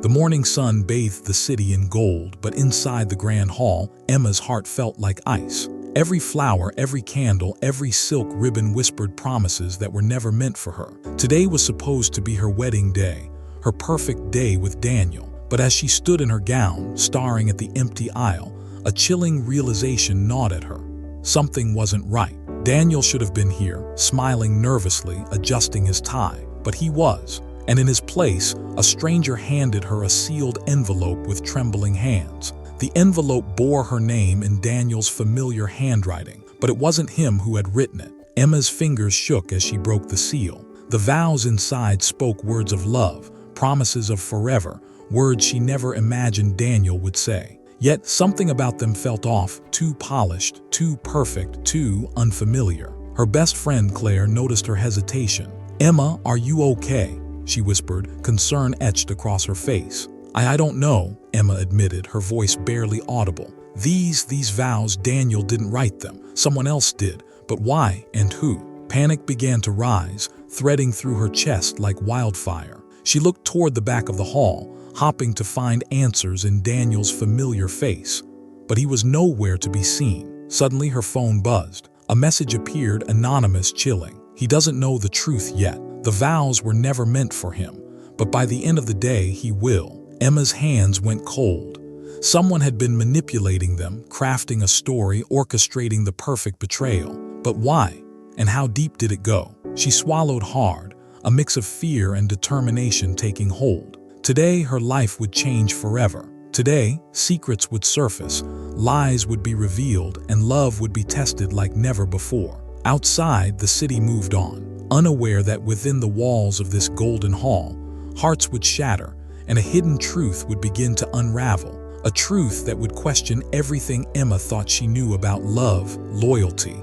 The morning sun bathed the city in gold, but inside the grand hall, Emma's heart felt like ice. Every flower, every candle, every silk ribbon whispered promises that were never meant for her. Today was supposed to be her wedding day, her perfect day with Daniel. But as she stood in her gown, staring at the empty aisle, a chilling realization gnawed at her. Something wasn't right. Daniel should have been here, smiling nervously, adjusting his tie. But he was. And in his place, a stranger handed her a sealed envelope with trembling hands. The envelope bore her name in Daniel's familiar handwriting, but it wasn't him who had written it. Emma's fingers shook as she broke the seal. The vows inside spoke words of love, promises of forever, words she never imagined Daniel would say. Yet something about them felt off, too polished, too perfect, too unfamiliar. Her best friend Claire noticed her hesitation. "Emma, are you okay?" she whispered, concern etched across her face. I don't know," Emma admitted, her voice barely audible. These vows, Daniel didn't write them. Someone else did. But why and who? Panic began to rise, threading through her chest like wildfire. She looked toward the back of the hall, hoping to find answers in Daniel's familiar face. But he was nowhere to be seen. Suddenly her phone buzzed. A message appeared, anonymous, chilling. "He doesn't know the truth yet. The vows were never meant for him. But by the end of the day, he will." Emma's hands went cold. Someone had been manipulating them, crafting a story, orchestrating the perfect betrayal. But why? And how deep did it go? She swallowed hard, a mix of fear and determination taking hold. Today, her life would change forever. Today, secrets would surface, lies would be revealed, and love would be tested like never before. Outside, the city moved on, unaware that within the walls of this golden hall, hearts would shatter, and a hidden truth would begin to unravel. A truth that would question everything Emma thought she knew about love, loyalty,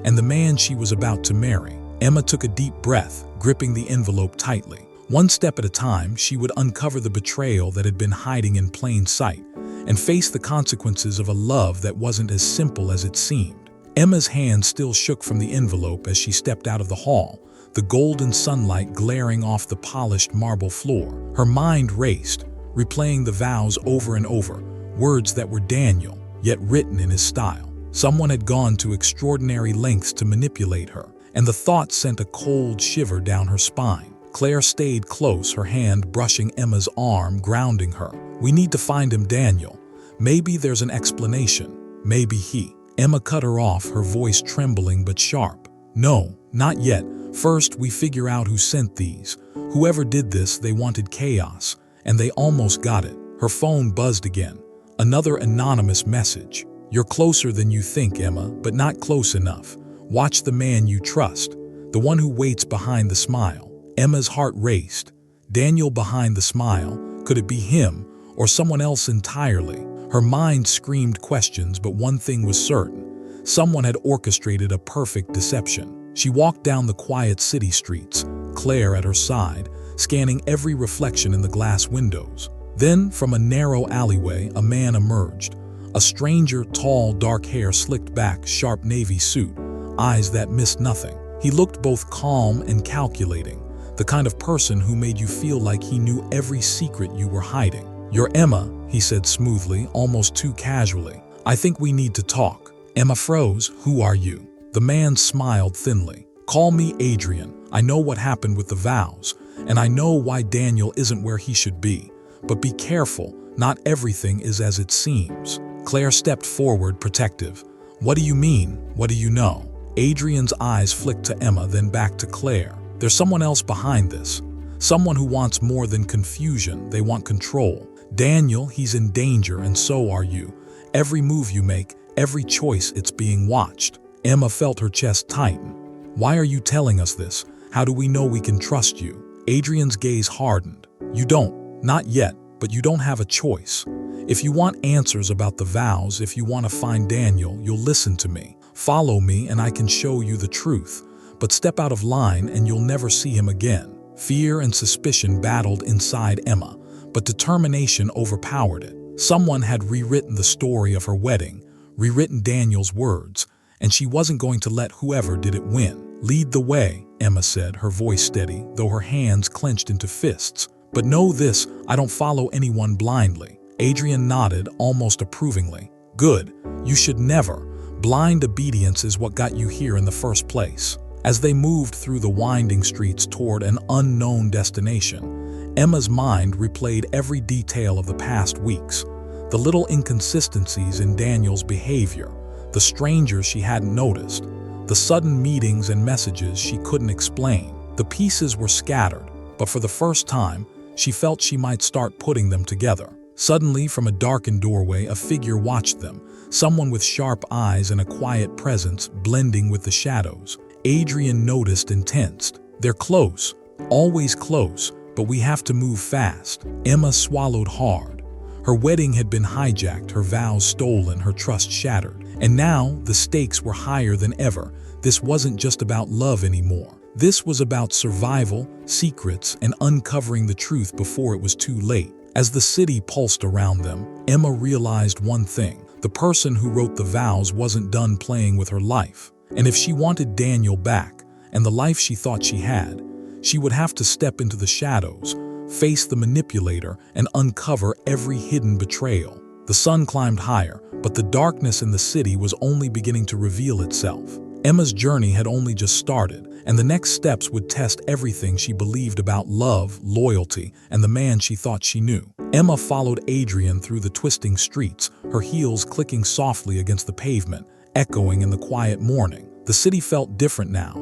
and the man she was about to marry. Emma took a deep breath, gripping the envelope tightly. One step at a time, she would uncover the betrayal that had been hiding in plain sight, and face the consequences of a love that wasn't as simple as it seemed. Emma's hand still shook from the envelope as she stepped out of the hall, the golden sunlight glaring off the polished marble floor. Her mind raced, replaying the vows over and over, words that were Daniel, yet written in his style. Someone had gone to extraordinary lengths to manipulate her, and the thought sent a cold shiver down her spine. Claire stayed close, her hand brushing Emma's arm, grounding her. "We need to find him, Daniel. Maybe there's an explanation. Maybe he." Emma cut her off, her voice trembling but sharp. "No, not yet. First, we figure out who sent these. Whoever did this, they wanted chaos, and they almost got it." Her phone buzzed again. Another anonymous message. "You're closer than you think, Emma, but not close enough. Watch the man you trust, the one who waits behind the smile." Emma's heart raced. Daniel behind the smile? Could it be him, or someone else entirely? Her mind screamed questions, but one thing was certain. Someone had orchestrated a perfect deception. She walked down the quiet city streets, Claire at her side, scanning every reflection in the glass windows. Then, from a narrow alleyway, a man emerged. A stranger, tall, dark hair slicked back, sharp navy suit, eyes that missed nothing. He looked both calm and calculating, the kind of person who made you feel like he knew every secret you were hiding. "You're Emma," he said smoothly, almost too casually. "I think we need to talk." Emma froze. "Who are you?" The man smiled thinly. "Call me Adrian. I know what happened with the vows, and I know why Daniel isn't where he should be. But be careful, not everything is as it seems." Claire stepped forward, protective. "What do you mean? What do you know?" Adrian's eyes flicked to Emma, then back to Claire. "There's someone else behind this. Someone who wants more than confusion, they want control. Daniel, he's in danger, and so are you. Every move you make, every choice, it's being watched." Emma felt her chest tighten. "Why are you telling us this? How do we know we can trust you?" Adrian's gaze hardened. "You don't. Not yet, but you don't have a choice. If you want answers about the vows, if you want to find Daniel, you'll listen to me. Follow me and I can show you the truth. But step out of line and you'll never see him again." Fear and suspicion battled inside Emma, but determination overpowered it. Someone had rewritten the story of her wedding, rewritten Daniel's words, and she wasn't going to let whoever did it win. "Lead the way," Emma said, her voice steady, though her hands clenched into fists. But know this, I don't follow anyone blindly. Adrian nodded, almost approvingly. Good, you should never. Blind obedience is what got you here in the first place. As they moved through the winding streets toward an unknown destination, Emma's mind replayed every detail of the past weeks. The little inconsistencies in Daniel's behavior, the strangers she hadn't noticed, the sudden meetings and messages she couldn't explain. The pieces were scattered, but for the first time, she felt she might start putting them together. Suddenly, from a darkened doorway, a figure watched them, someone with sharp eyes and a quiet presence blending with the shadows. Adrian noticed and tensed. They're close, always close, but we have to move fast. Emma swallowed hard. Her wedding had been hijacked, her vows stolen, her trust shattered. And now, the stakes were higher than ever. This wasn't just about love anymore. This was about survival, secrets, and uncovering the truth before it was too late. As the city pulsed around them, Emma realized one thing. The person who wrote the vows wasn't done playing with her life. And if she wanted Daniel back, and the life she thought she had, she would have to step into the shadows, face the manipulator, and uncover every hidden betrayal. The sun climbed higher, but the darkness in the city was only beginning to reveal itself. Emma's journey had only just started, and the next steps would test everything she believed about love, loyalty, and the man she thought she knew. Emma followed Adrian through the twisting streets, her heels clicking softly against the pavement, echoing in the quiet morning. The city felt different now.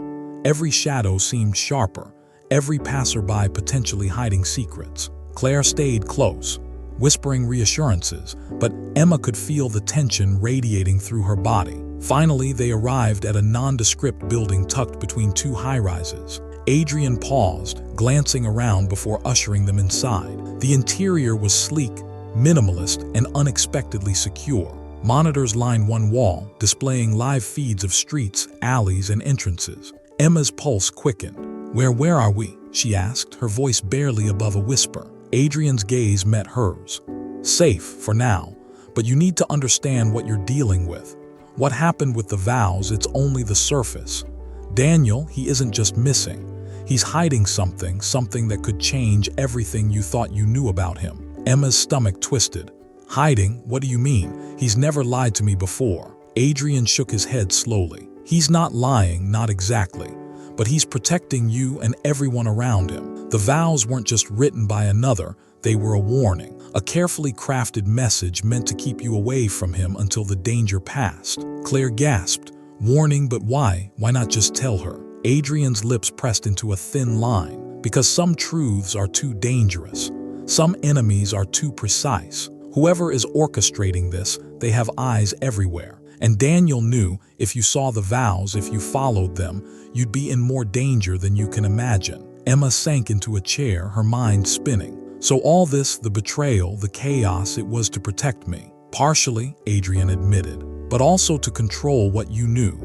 Every shadow seemed sharper, every passerby potentially hiding secrets. Claire stayed close, whispering reassurances, but Emma could feel the tension radiating through her body. Finally, they arrived at a nondescript building tucked between two high-rises. Adrian paused, glancing around before ushering them inside. The interior was sleek, minimalist, and unexpectedly secure. Monitors lined one wall, displaying live feeds of streets, alleys, and entrances. Emma's pulse quickened. Where are we?" she asked, her voice barely above a whisper. Adrian's gaze met hers. "Safe, for now, but you need to understand what you're dealing with. What happened with the vows, it's only the surface. Daniel, he isn't just missing. He's hiding something that could change everything you thought you knew about him." Emma's stomach twisted. "Hiding? What do you mean? He's never lied to me before." Adrian shook his head slowly. "He's not lying, not exactly. But he's protecting you and everyone around him. The vows weren't just written by another, they were a warning. A carefully crafted message meant to keep you away from him until the danger passed." Claire gasped. "Warning, but why? Why not just tell her?" Adrian's lips pressed into a thin line. "Because some truths are too dangerous. Some enemies are too precise. Whoever is orchestrating this, they have eyes everywhere. And Daniel knew if you saw the vows, if you followed them, you'd be in more danger than you can imagine." Emma sank into a chair, her mind spinning. "So all this, the betrayal, the chaos, it was to protect me." "Partially," Adrian admitted, "but also to control what you knew.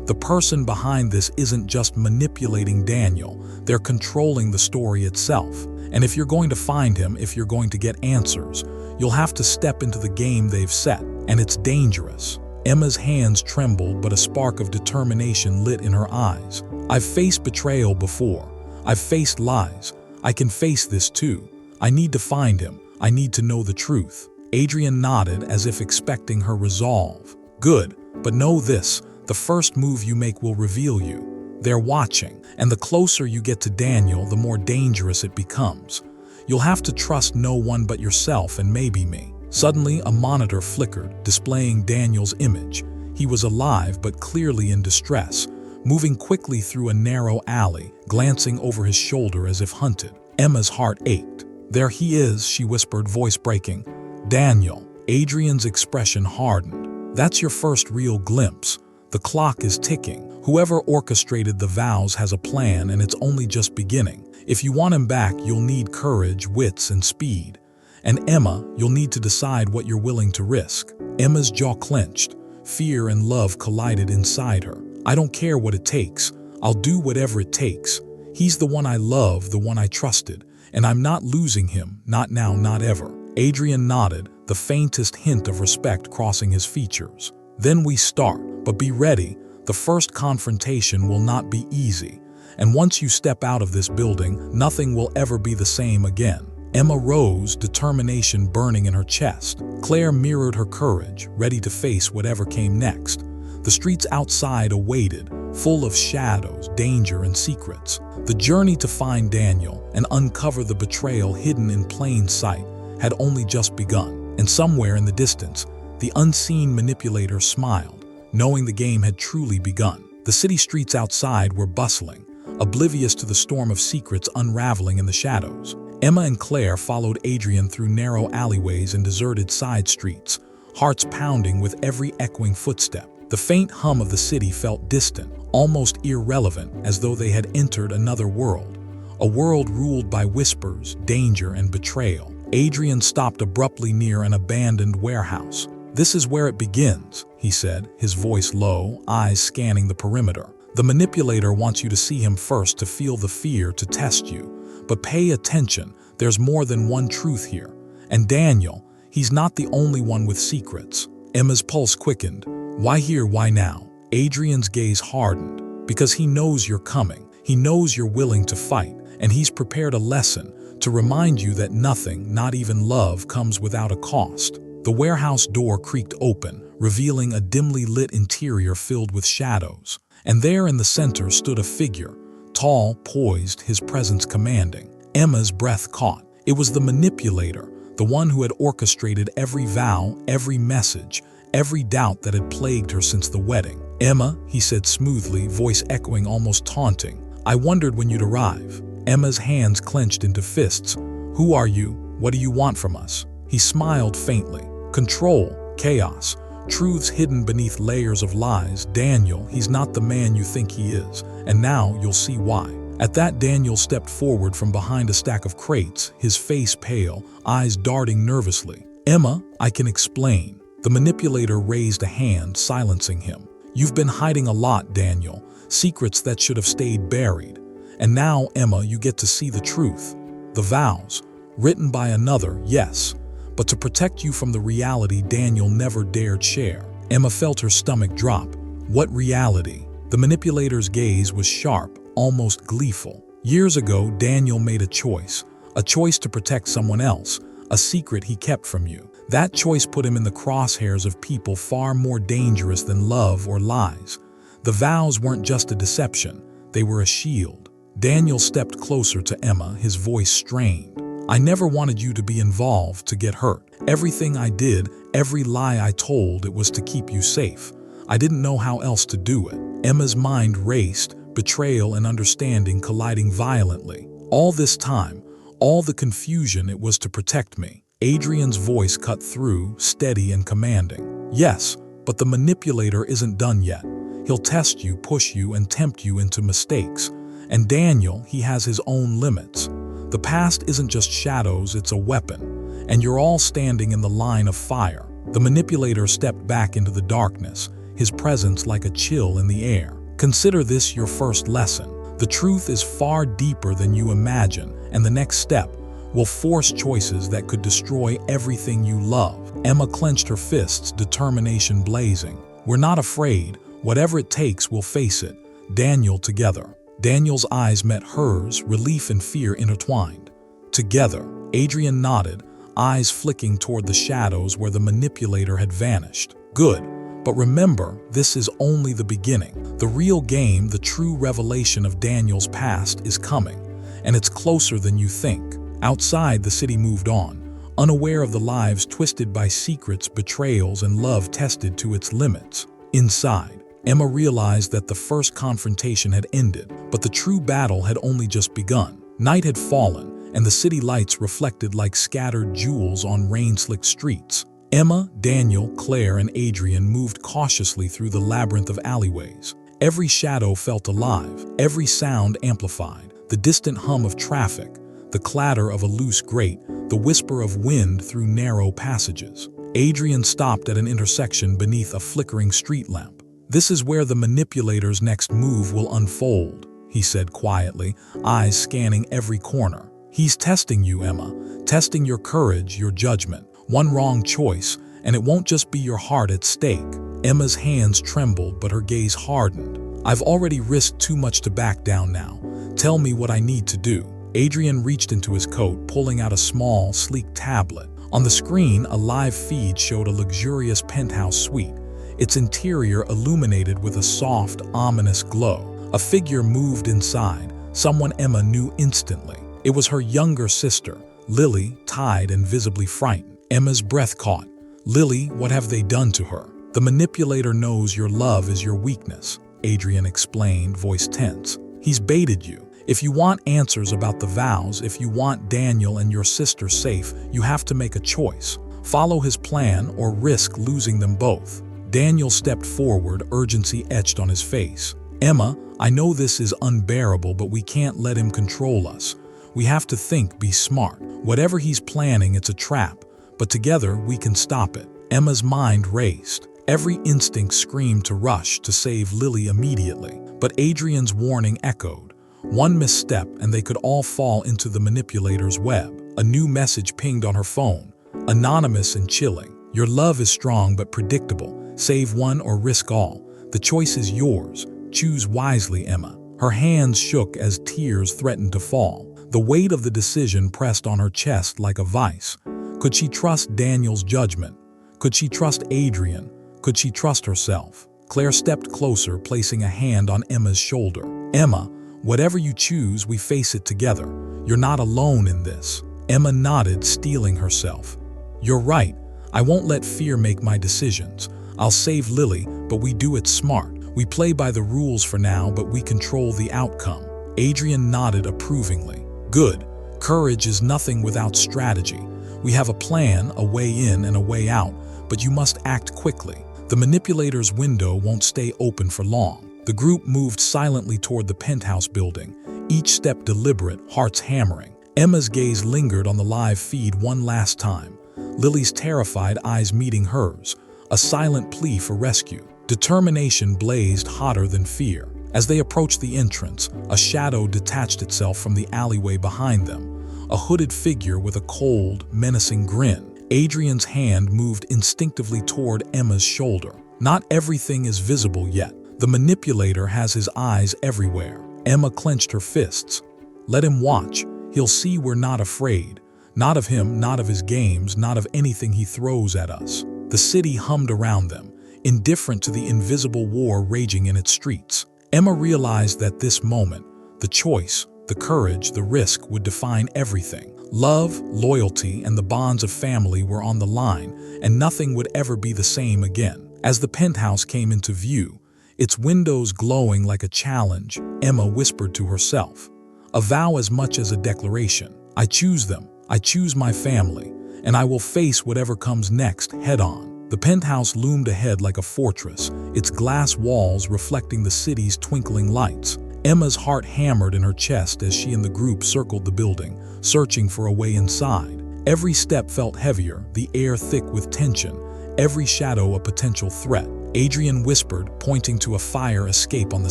The person behind this isn't just manipulating Daniel, they're controlling the story itself. And if you're going to find him, if you're going to get answers, you'll have to step into the game they've set, and it's dangerous." Emma's hands trembled, but a spark of determination lit in her eyes. "I've faced betrayal before. I've faced lies. I can face this too. I need to find him. I need to know the truth." Adrian nodded as if expecting her resolve. "Good, but know this, the first move you make will reveal you. They're watching, and the closer you get to Daniel, the more dangerous it becomes. You'll have to trust no one but yourself and maybe me." Suddenly, a monitor flickered, displaying Daniel's image. He was alive but clearly in distress, moving quickly through a narrow alley, glancing over his shoulder as if hunted. Emma's heart ached. "There he is," she whispered, voice breaking. "Daniel." Adrian's expression hardened. "That's your first real glimpse. The clock is ticking. Whoever orchestrated the vows has a plan, and it's only just beginning. If you want him back, you'll need courage, wits, and speed. And Emma, you'll need to decide what you're willing to risk." Emma's jaw clenched. Fear and love collided inside her. "I don't care what it takes. I'll do whatever it takes. He's the one I love, the one I trusted, and I'm not losing him, not now, not ever." Adrian nodded, the faintest hint of respect crossing his features. "Then we start, but be ready. The first confrontation will not be easy. And once you step out of this building, nothing will ever be the same again." Emma rose, determination burning in her chest. Claire mirrored her courage, ready to face whatever came next. The streets outside awaited, full of shadows, danger, and secrets. The journey to find Daniel and uncover the betrayal hidden in plain sight had only just begun, and somewhere in the distance, the unseen manipulator smiled, knowing the game had truly begun. The city streets outside were bustling, oblivious to the storm of secrets unraveling in the shadows. Emma and Claire followed Adrian through narrow alleyways and deserted side streets, hearts pounding with every echoing footstep. The faint hum of the city felt distant, almost irrelevant, as though they had entered another world, a world ruled by whispers, danger, and betrayal. Adrian stopped abruptly near an abandoned warehouse. "This is where it begins," he said, his voice low, eyes scanning the perimeter. "The manipulator wants you to see him first, to feel the fear, to test you. But pay attention, there's more than one truth here. And Daniel, he's not the only one with secrets." Emma's pulse quickened. Why here, why now? Adrian's gaze hardened. Because he knows you're coming. He knows you're willing to fight, and he's prepared a lesson to remind you that nothing, not even love, comes without a cost. The warehouse door creaked open, revealing a dimly lit interior filled with shadows. And there in the center stood a figure, tall, poised, his presence commanding. Emma's breath caught. It was the manipulator, the one who had orchestrated every vow, every message, every doubt that had plagued her since the wedding. "Emma," he said smoothly, voice echoing, almost taunting, "I wondered when you'd arrive." Emma's hands clenched into fists. "Who are you? What do you want from us?" He smiled faintly. "Control, chaos, truths hidden beneath layers of lies. Daniel, he's not the man you think he is, and now you'll see why." At that, Daniel stepped forward from behind a stack of crates, his face pale, eyes darting nervously. "Emma, I can explain." The manipulator raised a hand, silencing him. "You've been hiding a lot, Daniel, secrets that should have stayed buried. And now, Emma, you get to see the truth. The vows, written by another, yes, but to protect you from the reality Daniel never dared share." Emma felt her stomach drop. What reality? The manipulator's gaze was sharp, almost gleeful. Years ago, Daniel made a choice to protect someone else, a secret he kept from you. That choice put him in the crosshairs of people far more dangerous than love or lies. The vows weren't just a deception, they were a shield. Daniel stepped closer to Emma, his voice strained. "I never wanted you to be involved, to get hurt. Everything I did, every lie I told, it was to keep you safe. I didn't know how else to do it." Emma's mind raced, betrayal and understanding colliding violently. "All this time, all the confusion, it was to protect me." Adrian's voice cut through, steady and commanding. "Yes, but the manipulator isn't done yet. He'll test you, push you, and tempt you into mistakes. And Daniel, he has his own limits. The past isn't just shadows, it's a weapon. And you're all standing in the line of fire." The manipulator stepped back into the darkness, his presence like a chill in the air. "Consider this your first lesson. The truth is far deeper than you imagine, and the next step will force choices that could destroy everything you love." Emma clenched her fists, determination blazing. "We're not afraid. Whatever it takes, we'll face it. Daniel, together." Daniel's eyes met hers, relief and fear intertwined. "Together." Adrian nodded, eyes flicking toward the shadows where the manipulator had vanished. "Good. But remember, this is only the beginning. The real game, the true revelation of Daniel's past, is coming, and it's closer than you think." Outside, the city moved on, unaware of the lives twisted by secrets, betrayals, and love tested to its limits. Inside, Emma realized that the first confrontation had ended, but the true battle had only just begun. Night had fallen, and the city lights reflected like scattered jewels on rain-slicked streets. Emma, Daniel, Claire, and Adrian moved cautiously through the labyrinth of alleyways. Every shadow felt alive, every sound amplified. The distant hum of traffic, the clatter of a loose grate, the whisper of wind through narrow passages. Adrian stopped at an intersection beneath a flickering street lamp. "This is where the manipulator's next move will unfold," he said quietly, eyes scanning every corner. "He's testing you, Emma, testing your courage, your judgment. One wrong choice, and it won't just be your heart at stake." Emma's hands trembled, but her gaze hardened. "I've already risked too much to back down now. Tell me what I need to do." Adrian reached into his coat, pulling out a small, sleek tablet. On the screen, a live feed showed a luxurious penthouse suite, its interior illuminated with a soft, ominous glow. A figure moved inside, someone Emma knew instantly. It was her younger sister, Lily, tied and visibly frightened. Emma's breath caught. "Lily, what have they done to her?" "The manipulator knows your love is your weakness," Adrian explained, voice tense. "He's baited you. If you want answers about the vows, if you want Daniel and your sister safe, you have to make a choice. Follow his plan or risk losing them both." Daniel stepped forward, urgency etched on his face. "Emma, I know this is unbearable, but we can't let him control us. We have to think, be smart. Whatever he's planning, it's a trap, but together we can stop it." Emma's mind raced. Every instinct screamed to rush to save Lily immediately, but Adrian's warning echoed. One misstep and they could all fall into the manipulator's web. A new message pinged on her phone, anonymous and chilling. "Your love is strong but predictable. Save one or risk all. The choice is yours. Choose wisely, Emma." Her hands shook as tears threatened to fall. The weight of the decision pressed on her chest like a vice. Could she trust Daniel's judgment? Could she trust Adrian? Could she trust herself? Claire stepped closer, placing a hand on Emma's shoulder. "Emma, whatever you choose, we face it together. You're not alone in this." Emma nodded, steeling herself. "You're right. I won't let fear make my decisions. I'll save Lily, but we do it smart. We play by the rules for now, but we control the outcome." Adrian nodded approvingly. "Good. Courage is nothing without strategy. We have a plan, a way in and a way out, but you must act quickly. The manipulator's window won't stay open for long." The group moved silently toward the penthouse building, each step deliberate, hearts hammering. Emma's gaze lingered on the live feed one last time, Lily's terrified eyes meeting hers, a silent plea for rescue. Determination blazed hotter than fear. As they approached the entrance, a shadow detached itself from the alleyway behind them, a hooded figure with a cold, menacing grin. Adrian's hand moved instinctively toward Emma's shoulder. Not everything is visible yet. The manipulator has his eyes everywhere. Emma clenched her fists. "Let him watch. He'll see we're not afraid. Not of him, not of his games, not of anything he throws at us." The city hummed around them, indifferent to the invisible war raging in its streets. Emma realized that this moment, the choice, the courage, the risk would define everything. Love, loyalty, and the bonds of family were on the line, and nothing would ever be the same again. As the penthouse came into view, its windows glowing like a challenge, Emma whispered to herself, "A vow as much as a declaration. I choose them, I choose my family, and I will face whatever comes next head-on." The penthouse loomed ahead like a fortress, its glass walls reflecting the city's twinkling lights. Emma's heart hammered in her chest as she and the group circled the building, searching for a way inside. Every step felt heavier, the air thick with tension, every shadow a potential threat. Adrian whispered, pointing to a fire escape on the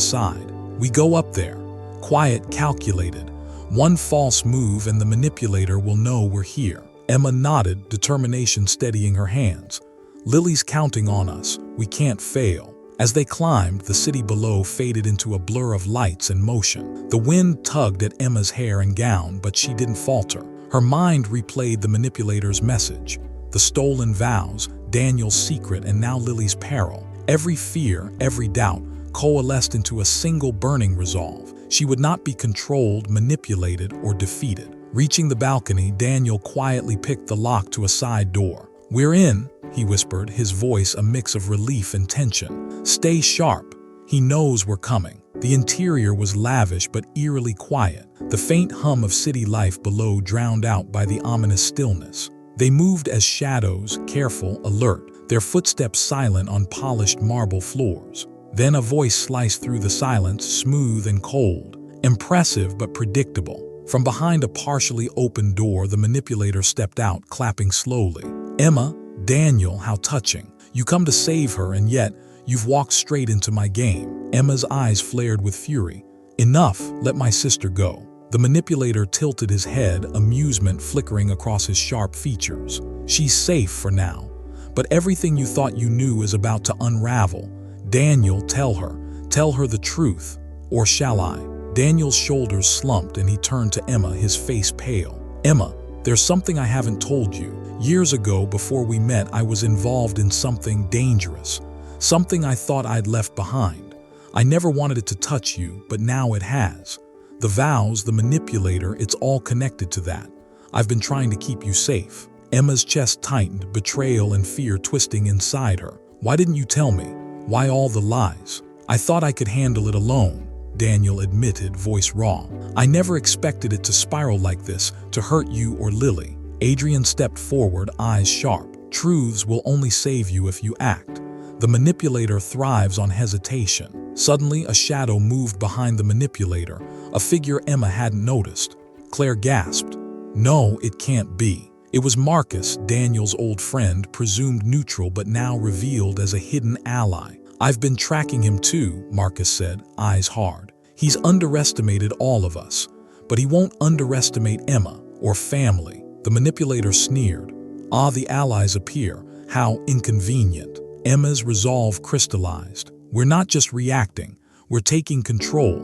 side. "We go up there. Quiet, calculated. One false move and the manipulator will know we're here." Emma nodded, determination steadying her hands. "Lily's counting on us. We can't fail." As they climbed, the city below faded into a blur of lights and motion. The wind tugged at Emma's hair and gown, but she didn't falter. Her mind replayed the manipulator's message. The stolen vows, Daniel's secret, and now Lily's peril. Every fear, every doubt, coalesced into a single burning resolve. She would not be controlled, manipulated, or defeated. Reaching the balcony, Daniel quietly picked the lock to a side door. "We're in," he whispered, his voice a mix of relief and tension. "Stay sharp. He knows we're coming." The interior was lavish but eerily quiet, the faint hum of city life below drowned out by the ominous stillness. They moved as shadows, careful, alert, their footsteps silent on polished marble floors. Then a voice sliced through the silence, smooth and cold, impressive but predictable. From behind a partially open door, the manipulator stepped out, clapping slowly. "Emma, Daniel, how touching. You come to save her, and yet you've walked straight into my game." Emma's eyes flared with fury. "Enough, let my sister go." The manipulator tilted his head, amusement flickering across his sharp features. "She's safe for now, but everything you thought you knew is about to unravel. Daniel, tell her the truth. Or shall I?" Daniel's shoulders slumped and he turned to Emma, his face pale. "Emma, there's something I haven't told you. Years ago, before we met, I was involved in something dangerous. Something I thought I'd left behind. I never wanted it to touch you, but now it has. The vows, the manipulator, it's all connected to that. I've been trying to keep you safe." Emma's chest tightened, betrayal and fear twisting inside her. "Why didn't you tell me? Why all the lies?" "I thought I could handle it alone," Daniel admitted, voice raw. "I never expected it to spiral like this, to hurt you or Lily." Adrian stepped forward, eyes sharp. "Truths will only save you if you act. The manipulator thrives on hesitation." Suddenly, a shadow moved behind the manipulator, a figure Emma hadn't noticed. Claire gasped. "No, it can't be." It was Marcus, Daniel's old friend, presumed neutral but now revealed as a hidden ally. "I've been tracking him too," Marcus said, eyes hard. "He's underestimated all of us, but he won't underestimate Emma or family." The manipulator sneered. "Ah, the allies appear. How inconvenient." Emma's resolve crystallized. "We're not just reacting, we're taking control.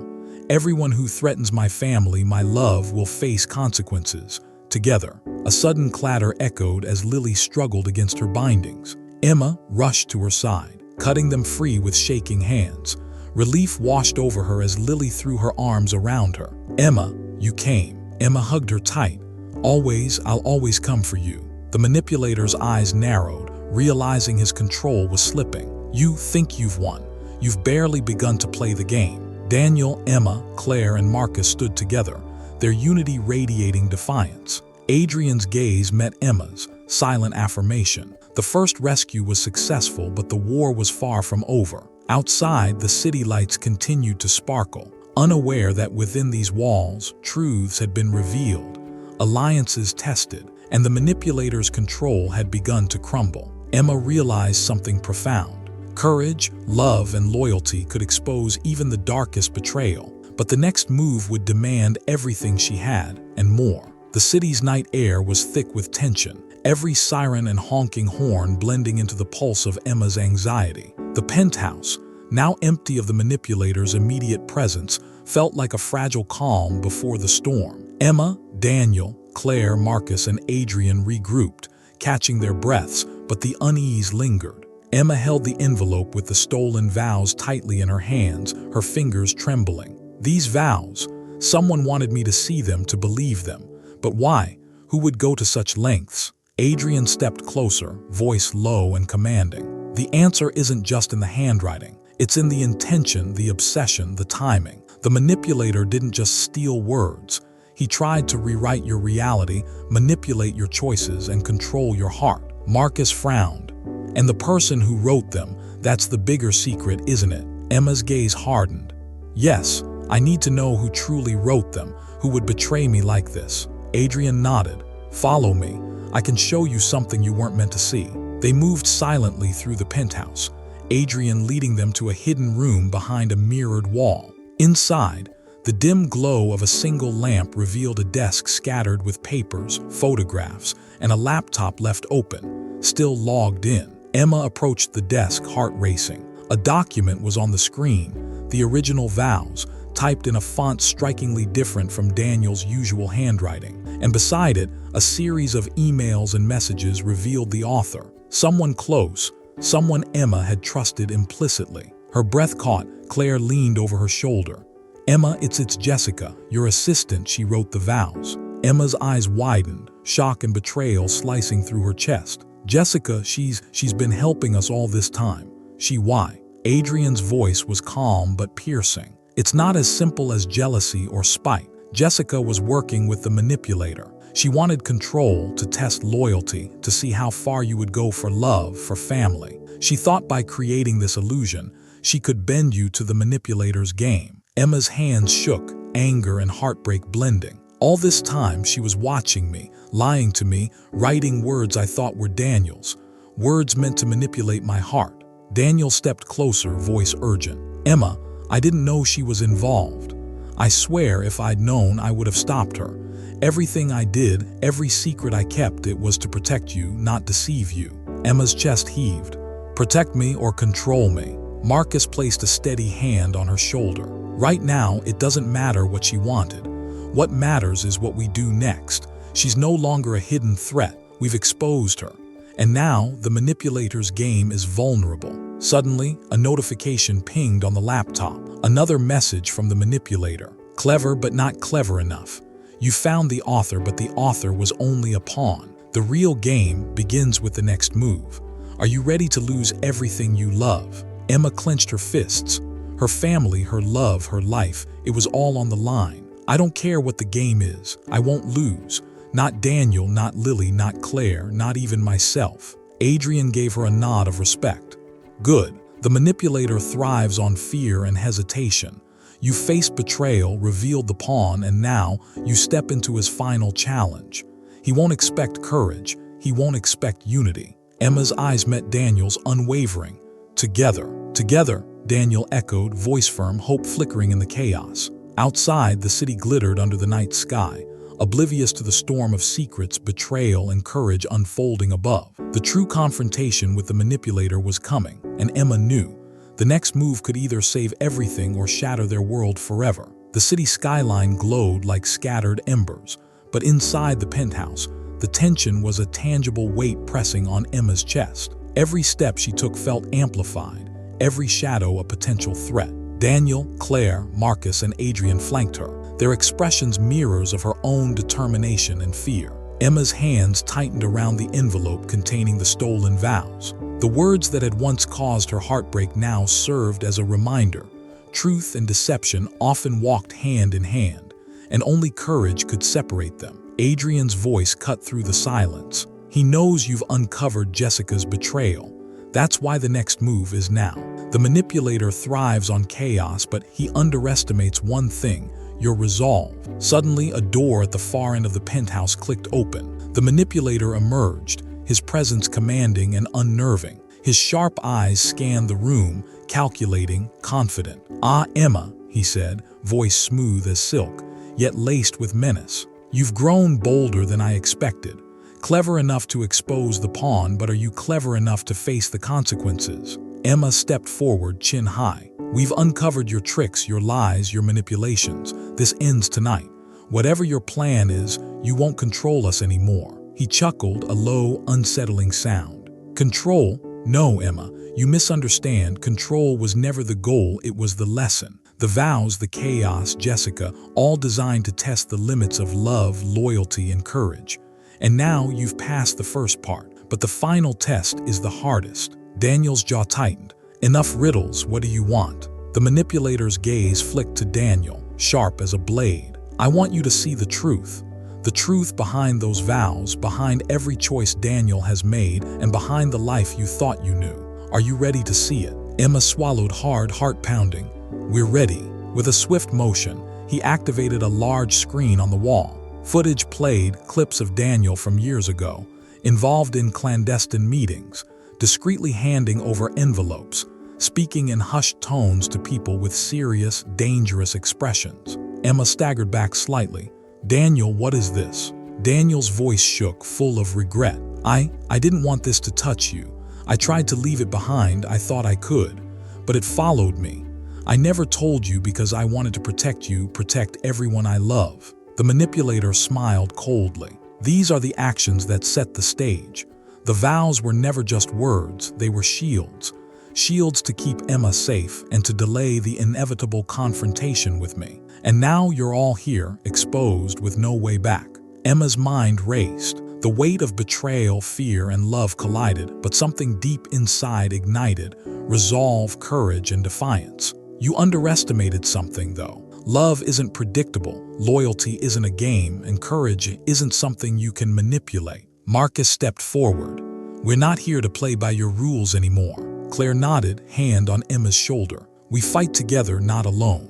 Everyone who threatens my family, my love, will face consequences. Together." A sudden clatter echoed as Lily struggled against her bindings. Emma rushed to her side, cutting them free with shaking hands. Relief washed over her as Lily threw her arms around her. "Emma, you came." Emma hugged her tight. "Always, I'll always come for you." The manipulator's eyes narrowed, realizing his control was slipping. "You think you've won. You've barely begun to play the game." Daniel, Emma, Claire, and Marcus stood together, their unity radiating defiance. Adrian's gaze met Emma's, silent affirmation. The first rescue was successful, but the war was far from over. Outside, the city lights continued to sparkle, unaware that within these walls, truths had been revealed, alliances tested, and the manipulator's control had begun to crumble. Emma realized something profound. Courage, love, and loyalty could expose even the darkest betrayal, but the next move would demand everything she had, and more. The city's night air was thick with tension, every siren and honking horn blending into the pulse of Emma's anxiety. The penthouse, now empty of the manipulator's immediate presence, felt like a fragile calm before the storm. Emma, Daniel, Claire, Marcus, and Adrian regrouped, catching their breaths, but the unease lingered. Emma held the envelope with the stolen vows tightly in her hands, her fingers trembling. "These vows, someone wanted me to see them, to believe them. But why? Who would go to such lengths?" Adrian stepped closer, voice low and commanding. "The answer isn't just in the handwriting. It's in the intention, the obsession, the timing. The manipulator didn't just steal words. He tried to rewrite your reality, manipulate your choices, and control your heart." Marcus frowned. "And the person who wrote them, that's the bigger secret, isn't it?" Emma's gaze hardened. "Yes, I need to know who truly wrote them, who would betray me like this." Adrian nodded. "Follow me. I can show you something you weren't meant to see." They moved silently through the penthouse, Adrian leading them to a hidden room behind a mirrored wall. Inside, the dim glow of a single lamp revealed a desk scattered with papers, photographs, and a laptop left open, still logged in. Emma approached the desk, heart racing. A document was on the screen, the original vows, typed in a font strikingly different from Daniel's usual handwriting. And beside it, a series of emails and messages revealed the author. Someone close, someone Emma had trusted implicitly. Her breath caught. Claire leaned over her shoulder. "Emma, it's Jessica, your assistant," she wrote the vows. Emma's eyes widened, shock and betrayal slicing through her chest. "Jessica, she's been helping us all this time." Why?" Adrian's voice was calm but piercing. "It's not as simple as jealousy or spite. Jessica was working with the manipulator. She wanted control, to test loyalty, to see how far you would go for love, for family. She thought by creating this illusion, she could bend you to the manipulator's game." Emma's hands shook, anger and heartbreak blending. "All this time she was watching me, lying to me, writing words I thought were Daniel's, words meant to manipulate my heart." Daniel stepped closer, voice urgent. "Emma, I didn't know she was involved. I swear if I'd known, I would have stopped her. Everything I did, every secret I kept, it was to protect you, not deceive you." Emma's chest heaved. "Protect me or control me." Marcus placed a steady hand on her shoulder. Right now, it doesn't matter what she wanted. What matters is what we do next. She's no longer a hidden threat. We've exposed her. And now, the manipulator's game is vulnerable. Suddenly, a notification pinged on the laptop. Another message from the manipulator. Clever but not clever enough. You found the author, but the author was only a pawn. The real game begins with the next move. Are you ready to lose everything you love? Emma clenched her fists. Her family, her love, her life, it was all on the line. I don't care what the game is. I won't lose. Not Daniel, not Lily, not Claire, not even myself. Adrian gave her a nod of respect. Good. The manipulator thrives on fear and hesitation. You faced betrayal, revealed the pawn, and now you step into his final challenge. He won't expect courage. He won't expect unity. Emma's eyes met Daniel's, unwavering. Together, together, Daniel echoed, voice firm, hope flickering in the chaos. Outside, the city glittered under the night sky, oblivious to the storm of secrets, betrayal, and courage unfolding above. The true confrontation with the manipulator was coming, and Emma knew. The next move could either save everything or shatter their world forever. The city skyline glowed like scattered embers, but inside the penthouse, the tension was a tangible weight pressing on Emma's chest. Every step she took felt amplified, every shadow a potential threat. Daniel, Claire, Marcus, and Adrian flanked her, their expressions mirrors of her own determination and fear. Emma's hands tightened around the envelope containing the stolen vows. The words that had once caused her heartbreak now served as a reminder. Truth and deception often walked hand in hand, and only courage could separate them. Adrian's voice cut through the silence. He knows you've uncovered Jessica's betrayal. That's why the next move is now. The manipulator thrives on chaos, but he underestimates one thing: your resolve. Suddenly, a door at the far end of the penthouse clicked open. The manipulator emerged, his presence commanding and unnerving. His sharp eyes scanned the room, calculating, confident. "Ah, Emma," he said, voice smooth as silk, yet laced with menace. "You've grown bolder than I expected. Clever enough to expose the pawn, but are you clever enough to face the consequences?" Emma stepped forward, chin high. "We've uncovered your tricks, your lies, your manipulations. This ends tonight. Whatever your plan is, you won't control us anymore." He chuckled, a low, unsettling sound. "Control? No, Emma, you misunderstand. Control was never the goal, it was the lesson. The vows, the chaos, Jessica, all designed to test the limits of love, loyalty, and courage. And now you've passed the first part, but the final test is the hardest." Daniel's jaw tightened. "Enough riddles, what do you want?" The manipulator's gaze flicked to Daniel, sharp as a blade. "I want you to see the truth. The truth behind those vows, behind every choice Daniel has made, and behind the life you thought you knew. Are you ready to see it?" Emma swallowed hard, heart pounding. "We're ready." With a swift motion, he activated a large screen on the wall. Footage played, clips of Daniel from years ago, involved in clandestine meetings, discreetly handing over envelopes, speaking in hushed tones to people with serious, dangerous expressions. Emma staggered back slightly. "Daniel, what is this?" Daniel's voice shook, full of regret. I didn't want this to touch you. I tried to leave it behind, I thought I could. But it followed me. I never told you because I wanted to protect you, protect everyone I love." The manipulator smiled coldly. "These are the actions that set the stage. The vows were never just words, they were shields. Shields to keep Emma safe and to delay the inevitable confrontation with me. And now you're all here, exposed with no way back." Emma's mind raced. The weight of betrayal, fear, and love collided, but something deep inside ignited: resolve, courage, and defiance. "You underestimated something, though. Love isn't predictable, loyalty isn't a game, and courage isn't something you can manipulate." Marcus stepped forward. "We're not here to play by your rules anymore." Claire nodded, hand on Emma's shoulder. "We fight together, not alone."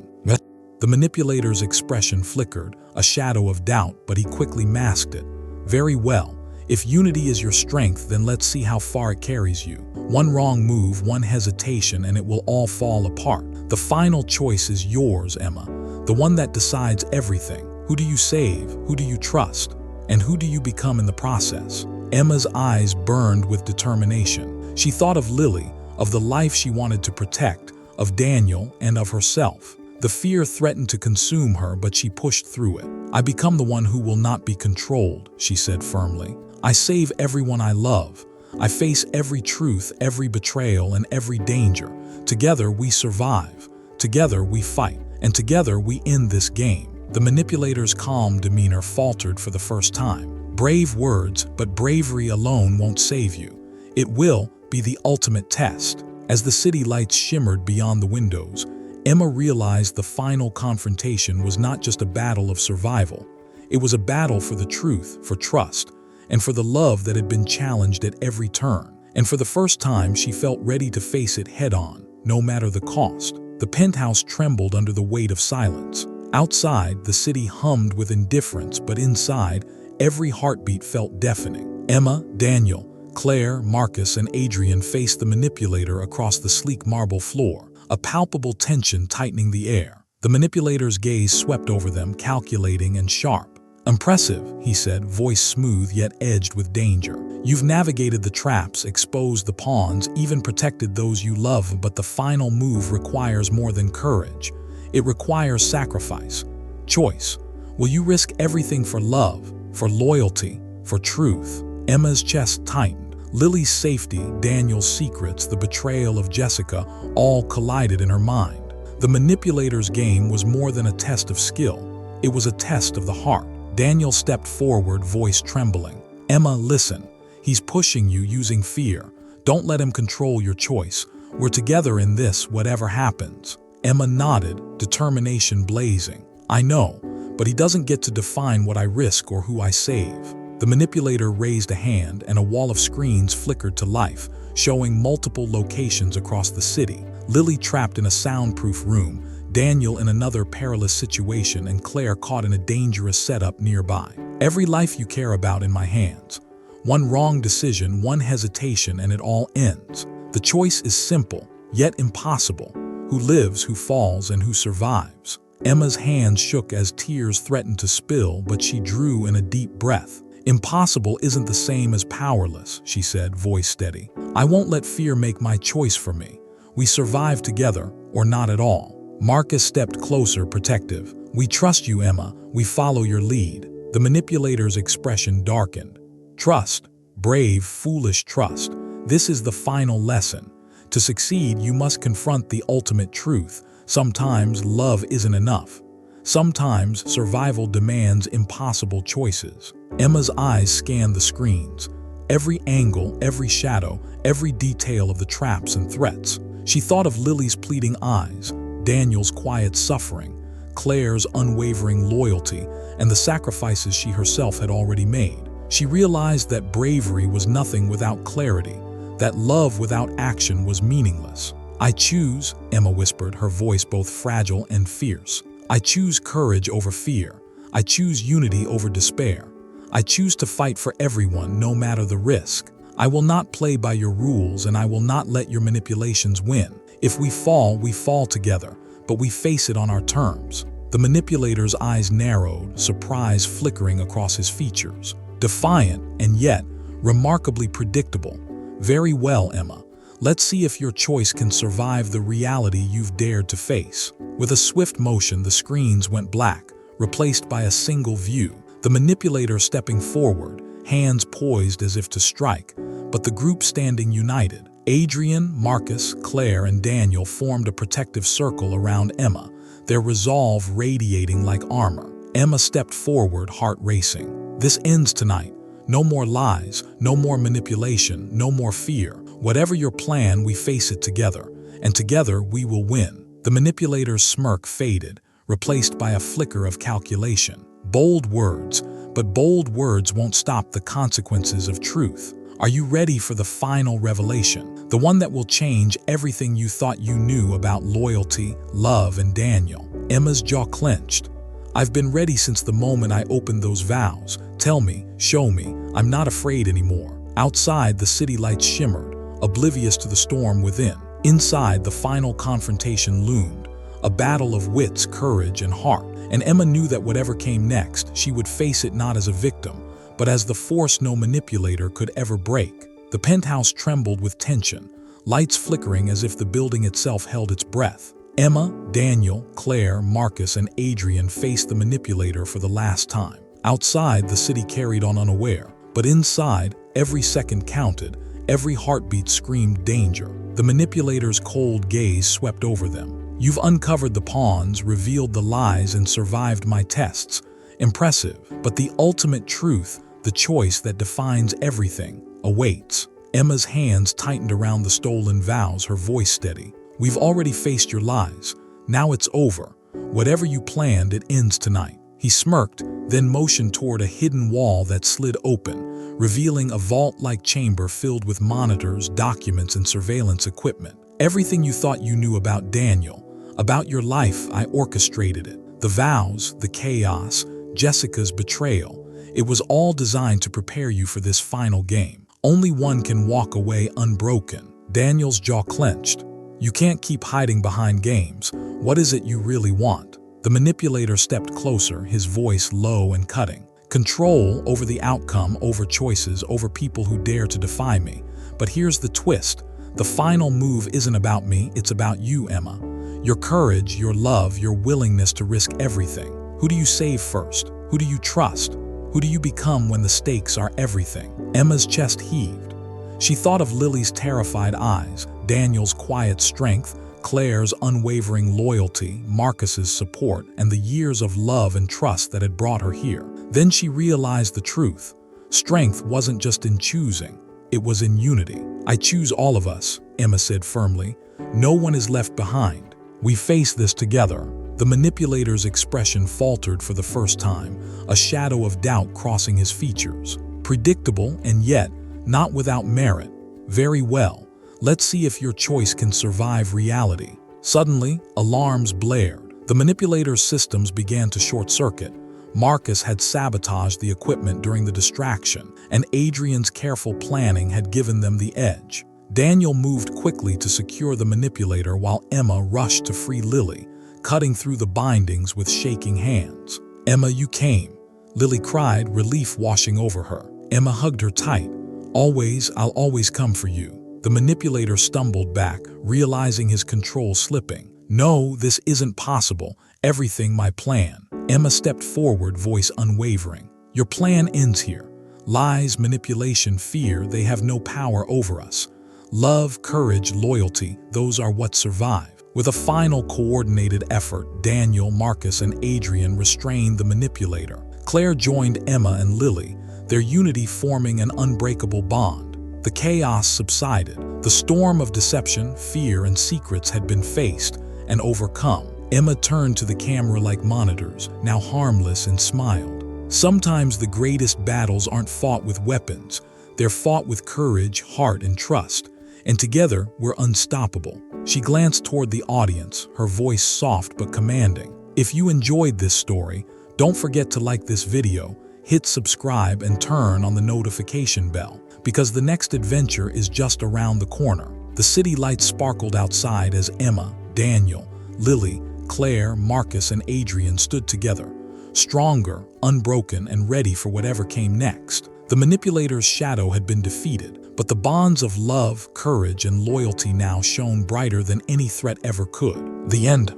The manipulator's expression flickered, a shadow of doubt, but he quickly masked it. "Very well. If unity is your strength, then let's see how far it carries you. One wrong move, one hesitation, and it will all fall apart. The final choice is yours, Emma. The one that decides everything. Who do you save? Who do you trust? And who do you become in the process?" Emma's eyes burned with determination. She thought of Lily, of the life she wanted to protect, of Daniel, and of herself. The fear threatened to consume her, but she pushed through it. "I become the one who will not be controlled," she said firmly. "I save everyone I love. I face every truth, every betrayal, and every danger. Together we survive. Together we fight. And together we end this game." The manipulator's calm demeanor faltered for the first time. "Brave words, but bravery alone won't save you. It will be the ultimate test." As the city lights shimmered beyond the windows, Emma realized the final confrontation was not just a battle of survival. It was a battle for the truth, for trust, and for the love that had been challenged at every turn. And for the first time, she felt ready to face it head-on, no matter the cost. The penthouse trembled under the weight of silence. Outside, the city hummed with indifference, but inside, every heartbeat felt deafening. Emma, Daniel, Claire, Marcus, and Adrian faced the manipulator across the sleek marble floor, a palpable tension tightening the air. The manipulator's gaze swept over them, calculating and sharp. "Impressive," he said, voice smooth yet edged with danger. "You've navigated the traps, exposed the pawns, even protected those you love, but the final move requires more than courage. It requires sacrifice, choice. Will you risk everything for love, for loyalty, for truth?" Emma's chest tightened. Lily's safety, Daniel's secrets, the betrayal of Jessica, all collided in her mind. The manipulator's game was more than a test of skill. It was a test of the heart. Daniel stepped forward, voice trembling. "Emma, listen. He's pushing you using fear. Don't let him control your choice. We're together in this, whatever happens." Emma nodded, determination blazing. "I know, but he doesn't get to define what I risk or who I save." The manipulator raised a hand, and a wall of screens flickered to life, showing multiple locations across the city. Lily trapped in a soundproof room, Daniel in another perilous situation, and Claire caught in a dangerous setup nearby. "Every life you care about in my hands. One wrong decision, one hesitation, and it all ends. The choice is simple, yet impossible. Who lives, who falls, and who survives?" Emma's hands shook as tears threatened to spill, but she drew in a deep breath. "Impossible isn't the same as powerless," she said, voice steady. "I won't let fear make my choice for me. We survive together, or not at all." Marcus stepped closer, protective. "We trust you, Emma. We follow your lead." The manipulator's expression darkened. "Trust. Brave, foolish trust. This is the final lesson. To succeed, you must confront the ultimate truth. Sometimes love isn't enough. Sometimes survival demands impossible choices." Emma's eyes scanned the screens. Every angle, every shadow, every detail of the traps and threats. She thought of Lily's pleading eyes, Daniel's quiet suffering, Claire's unwavering loyalty, and the sacrifices she herself had already made. She realized that bravery was nothing without clarity, that love without action was meaningless. "I choose," Emma whispered, her voice both fragile and fierce. "I choose courage over fear. I choose unity over despair. I choose to fight for everyone, no matter the risk. I will not play by your rules, and I will not let your manipulations win. If we fall together, but we face it on our terms." The manipulator's eyes narrowed, surprise flickering across his features. Defiant, and yet remarkably predictable. "Very well, Emma. Let's see if your choice can survive the reality you've dared to face." With a swift motion, the screens went black, replaced by a single view. The manipulator stepping forward, hands poised as if to strike, but the group standing united. Adrian, Marcus, Claire, and Daniel formed a protective circle around Emma, their resolve radiating like armor. Emma stepped forward, heart racing. "This ends tonight. No more lies, no more manipulation, no more fear. Whatever your plan, we face it together, and together we will win." The manipulator's smirk faded, replaced by a flicker of calculation. Bold words, but bold words won't stop the consequences of truth. Are you ready for the final revelation? The one that will change everything you thought you knew about loyalty, love, and Daniel. Emma's jaw clenched. "I've been ready since the moment I opened those vows. Tell me, show me. I'm not afraid anymore." Outside, the city lights shimmered, oblivious to the storm within. Inside, the final confrontation loomed, a battle of wits, courage, and heart. And Emma knew that whatever came next, she would face it not as a victim, but as the force no manipulator could ever break. The penthouse trembled with tension, lights flickering as if the building itself held its breath. Emma, Daniel, Claire, Marcus, and Adrian faced the manipulator for the last time. Outside, the city carried on unaware, but inside, every second counted, every heartbeat screamed danger. The manipulator's cold gaze swept over them. You've uncovered the pawns, revealed the lies, and survived my tests. Impressive, but the ultimate truth, the choice that defines everything, awaits. Emma's hands tightened around the stolen vows, her voice steady. We've already faced your lies. Now it's over. Whatever you planned, it ends tonight. He smirked, then motioned toward a hidden wall that slid open, revealing a vault-like chamber filled with monitors, documents, and surveillance equipment. Everything you thought you knew about Daniel, about your life, I orchestrated it. The vows, the chaos, Jessica's betrayal. It was all designed to prepare you for this final game. Only one can walk away unbroken. Daniel's jaw clenched. You can't keep hiding behind games. What is it you really want? The manipulator stepped closer, his voice low and cutting. Control over the outcome, over choices, over people who dare to defy me. But here's the twist. The final move isn't about me, it's about you, Emma. Your courage, your love, your willingness to risk everything. Who do you save first? Who do you trust? Who do you become when the stakes are everything? Emma's chest heaved. She thought of Lily's terrified eyes, Daniel's quiet strength, Claire's unwavering loyalty, Marcus's support, and the years of love and trust that had brought her here. Then she realized the truth. Strength wasn't just in choosing, it was in unity. I choose all of us, Emma said firmly. No one is left behind. We face this together. The manipulator's expression faltered for the first time, a shadow of doubt crossing his features. Predictable, and yet, not without merit. Very well. Let's see if your choice can survive reality. Suddenly, alarms blared. The manipulator's systems began to short-circuit. Marcus had sabotaged the equipment during the distraction, and Adrian's careful planning had given them the edge. Daniel moved quickly to secure the manipulator while Emma rushed to free Lily, cutting through the bindings with shaking hands. Emma, you came, Lily cried, relief washing over her. Emma hugged her tight. I'll always come for you. The manipulator stumbled back, realizing his control slipping. No, this isn't possible. Everything my plan. Emma stepped forward, voice unwavering. Your plan ends here. Lies, manipulation, fear, they have no power over us. Love, courage, loyalty, those are what survive. With a final coordinated effort, Daniel, Marcus, and Adrian restrained the manipulator. Claire joined Emma and Lily, their unity forming an unbreakable bond. The chaos subsided. The storm of deception, fear, and secrets had been faced and overcome. Emma turned to the camera like monitors, now harmless, and smiled. Sometimes the greatest battles aren't fought with weapons. They're fought with courage, heart, and trust. And together, we're unstoppable. She glanced toward the audience, her voice soft but commanding. If you enjoyed this story, don't forget to like this video, hit subscribe, and turn on the notification bell, because the next adventure is just around the corner. The city lights sparkled outside as Emma, Daniel, Lily, Claire, Marcus, and Adrian stood together, stronger, unbroken, and ready for whatever came next. The manipulator's shadow had been defeated, but the bonds of love, courage, and loyalty now shone brighter than any threat ever could. The end.